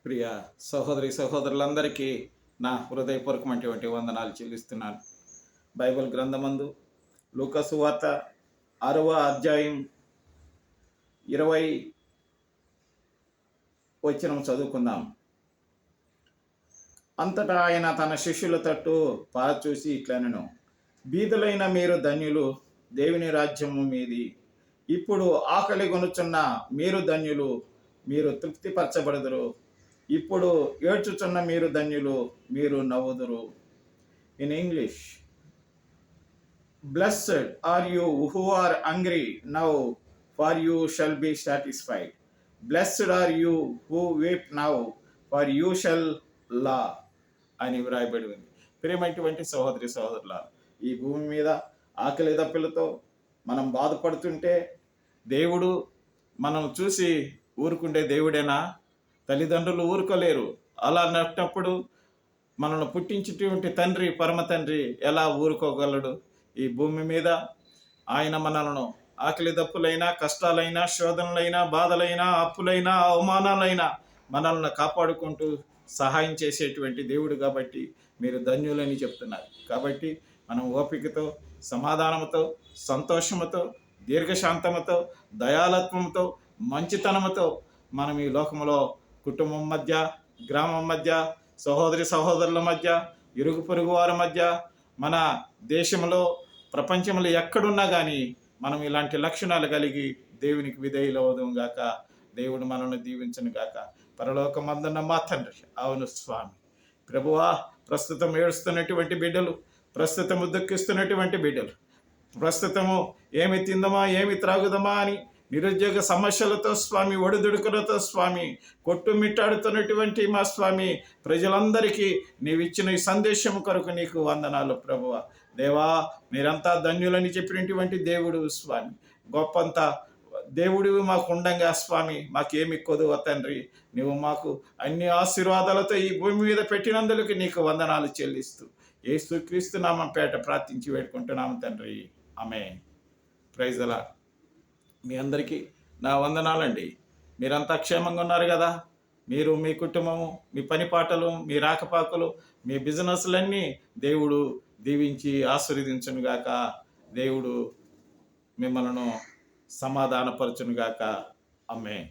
ప్రియ సహోదరి సహోదరులందరికీ నా హృదయపూర్వకమైనటువంటి వందనాలు చెల్లిస్తున్నాను. బైబిల్ గ్రంథమందు లూకా సువార్త 6వ అధ్యాయం 20 వచనం చదువుకుందాం. అంతటా ఆయన తన శిష్యుల తట్టు చూసి ఇట్లనెను, బీదలైన మీరు ధన్యులు, దేవుని రాజ్యము మీది. ఇప్పుడు ఆకలి గొనుచున్న మీరు ధన్యులు, మీరు తృప్తిపరచబడుదురు. ఇప్పుడు ఏడ్చుచున్న మీరు ధన్యులు, మీరు నవ్వుదురు. In English, blessed are you who are hungry now, for you shall be satisfied. Blessed are you who weep now, for you shall laugh అని వ్రాయబడి ఉంది. ప్రియమైనటువంటి సహోదరి సహోదరుల, ఈ భూమి మీద ఆకలి దప్పులతో మనం బాధపడుతుంటే దేవుడు మనం చూసి ఊరుకుండే దేవుడేనా? తల్లిదండ్రులు ఊరుకోలేరు. అలా నచ్చినప్పుడు మనల్ని పుట్టించేటువంటి తండ్రి, పరమ తండ్రి ఎలా ఊరుకోగలడు? ఈ భూమి మీద ఆయన మనలను ఆకలి దప్పులైనా, కష్టాలైనా, శోధనలైనా, బాధలైనా, అప్పులైనా, అవమానాలైనా మనల్ని కాపాడుకుంటూ సహాయం చేసేటువంటి దేవుడు కాబట్టి మీరు ధన్యులని చెప్తున్నారు. కాబట్టి మనం ఓపికతో, సమాధానంతో, సంతోషముతో, దీర్ఘశాంతముతో, దయాలత్వంతో, మంచితనముతో మనం ఈ లోకంలో కుటుంబం మధ్య, గ్రామం మధ్య, సహోదరి సహోదరుల మధ్య, ఇరుగు పొరుగు వారి మధ్య, మన దేశంలో, ప్రపంచంలో ఎక్కడున్నా కానీ మనం ఇలాంటి లక్షణాలు కలిగి దేవునికి విధేయులవుదాం గాక. దేవుడు మనల్ని దీవించను గాక. పరలోకమందున్న మా తండ్రి, అవును స్వామి. ప్రభువా, ప్రస్తుతం ఏడుస్తున్నటువంటి బిడ్డలు, ప్రస్తుతము దుఃఖిస్తున్నటువంటి బిడ్డలు, ప్రస్తుతము ఏమి తిందమా, ఏమి త్రాగుదమా అని నిరుద్యోగ సమస్యలతో స్వామి, ఒడిదుడుకులతో స్వామి కొట్టుమిట్టాడుతున్నటువంటి మా స్వామి ప్రజలందరికీ నీవిచ్చిన ఈ సందేశం కొరకు నీకు వందనాలు ప్రభువ. దేవా, మీరంతా ధన్యులని చెప్పినటువంటి దేవుడు స్వామి, గొప్పంత దేవుడు మాకు ఉండంగా స్వామి మాకేమి కొదువ తండ్రి. నువ్వు మాకు అన్ని ఆశీర్వాదాలతో ఈ భూమి మీద పెట్టినందుకు నీకు వందనాలు చెల్లిస్తూ యేసుక్రీస్తు నామం పేట ప్రార్థించి వేడుకుంటున్నాము తండ్రి. ఆమేన్. Praise the lord. మీ అందరికీ నా వందనాలండి. మీరంతా క్షేమంగా ఉన్నారు కదా? మీరు, మీ కుటుంబము, మీ పని పాటలు, మీ రాకపాకలు, మీ బిజినెస్లన్నీ దేవుడు దీవించి ఆశీర్వదించునుగాక. దేవుడు మిమ్మల్ని సమాధానపరచునుగాక. ఆమేన్.